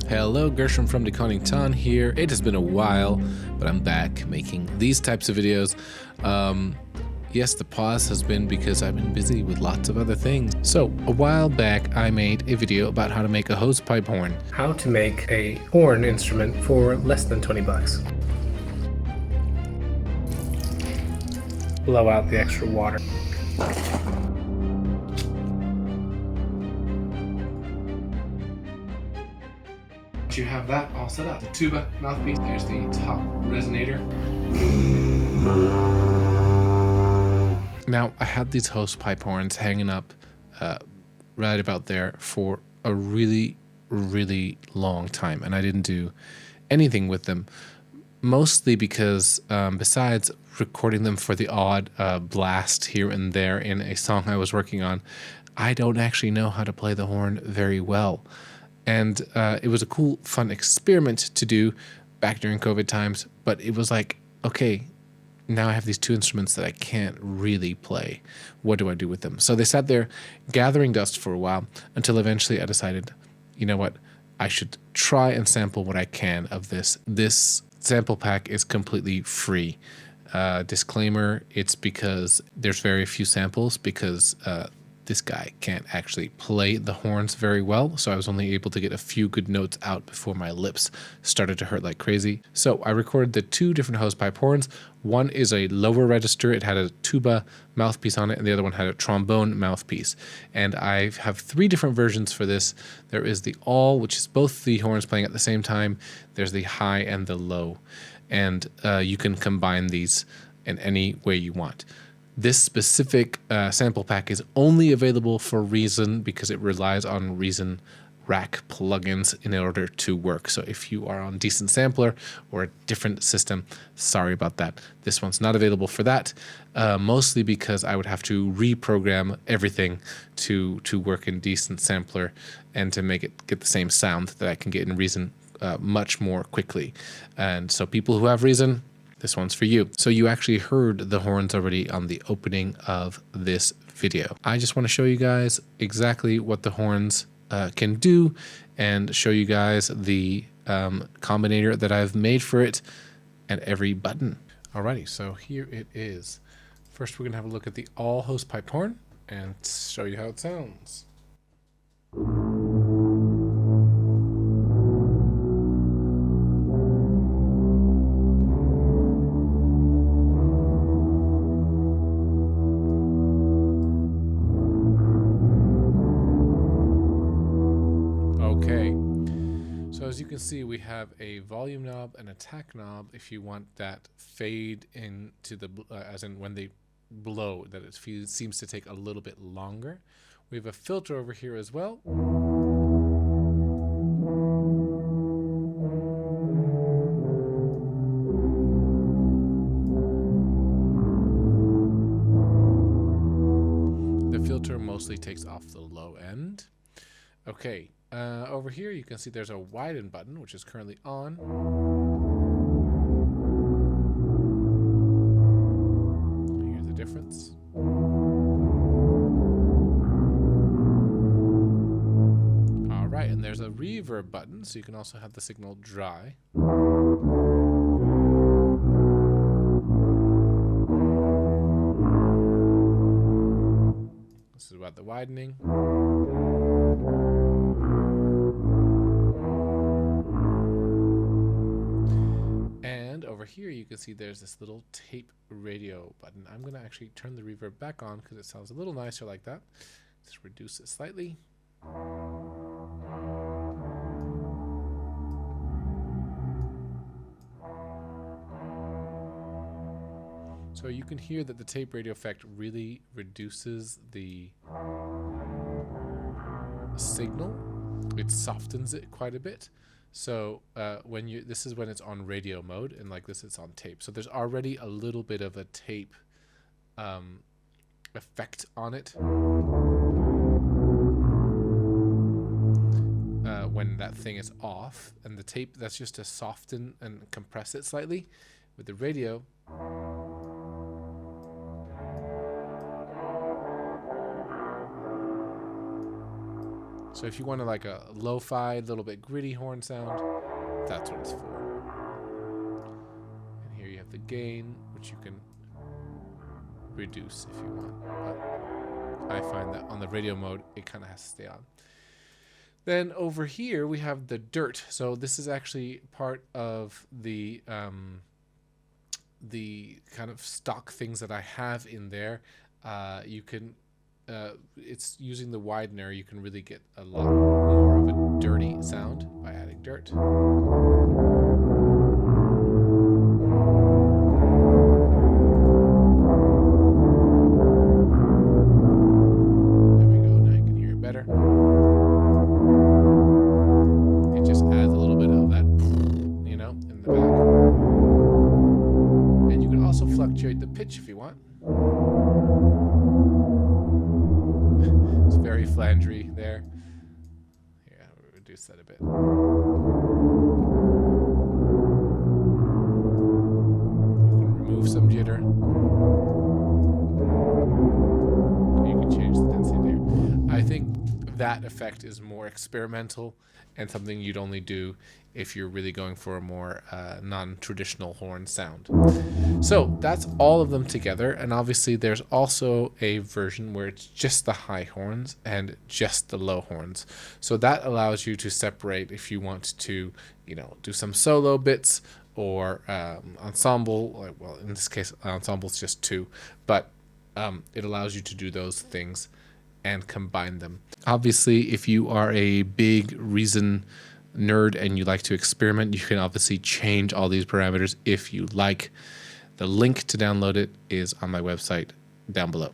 Hello, Gershom from Dekoningtan here. It has been a while, but I'm back making these types of videos. Yes, the pause has been because I've been busy with lots of other things. So, a while back, I made a video about how to make a hosepipe horn. How to make a horn instrument for less than 20 bucks. Blow out the extra water. You have that all set up. The tuba mouthpiece, there's the top resonator. Now, I had these hosepipe horns hanging up right about there for a really, really long time, and I didn't do anything with them, mostly because besides recording them for the odd blast here and there in a song I was working on, I don't actually know how to play the horn very well. And it was a cool, fun experiment to do back during COVID times, but it was like, okay, now I have these two instruments that I can't really play. What do I do with them? So they sat there gathering dust for a while until eventually I decided, you know what, I should try and sample what I can of this. This sample pack is completely free. Disclaimer, it's because there's very few samples because this guy can't actually play the horns very well, so I was only able to get a few good notes out before my lips started to hurt like crazy. So I recorded the two different hosepipe horns. One is a lower register, it had a tuba mouthpiece on it, and the other one had a trombone mouthpiece. And I have three different versions for this. There is the all, which is both the horns playing at the same time. There's the high and the low. And you can combine these in any way you want. This specific sample pack is only available for Reason because it relies on Reason rack plugins in order to work. So if you are on Decent Sampler or a different system, sorry about that. This one's not available for that, mostly because I would have to reprogram everything to work in Decent Sampler and to make it get the same sound that I can get in Reason much more quickly. And so people who have Reason, this one's for you. So you actually heard the horns already on the opening of this video. I just want to show you guys exactly what the horns can do and show you guys the combinator that I've made for it and every button. Alrighty, so here it is. First, we're gonna have a look at the all hosepipe horn and show you how it sounds. Okay, so as you can see, we have a volume knob and a attack knob if you want that fade into the, as in when they blow, that it seems to take a little bit longer. We have a filter over here as well. The filter mostly takes off the low end. Okay, over here you can see there's a widen button, which is currently on. Here's the difference. All right, and there's a reverb button, so you can also have the signal dry. This is about the widening. And over here you can see there's this little tape radio button. I'm going to actually turn the reverb back on because it sounds a little nicer like that. Just reduce it slightly. So you can hear that the tape radio effect really reduces the signal. It softens it quite a bit. So this is when it's on radio mode, and like this it's on tape. So there's already a little bit of a tape effect on it when that thing is off, and the tape, that's just to soften and compress it slightly. With the radio, So if you want like a lo-fi, little bit gritty horn sound, that's what it's for. And here you have the gain, which you can reduce if you want. But I find that on the radio mode, it kind of has to stay on. Then over here we have the dirt. So this is actually part of the kind of stock things that I have in there. You can, it's using the widener. You can really get a lot more of a dirty sound by adding dirt. Fluctuate the pitch if you want. It's very flangery there. Yeah, we'll reduce that a bit. You can remove some jitter. You can change the density there. I think that effect is more experimental and something you'd only do if you're really going for a more non-traditional horn sound. So that's all of them together, and obviously there's also a version where it's just the high horns and just the low horns. So that allows you to separate if you want to, do some solo bits or ensemble. Well, in this case, ensemble's just 2, but it allows you to do those things and combine them. Obviously, if you are a big Reason nerd and you like to experiment, you can obviously change all these parameters if you like. The link to download it is on my website down below.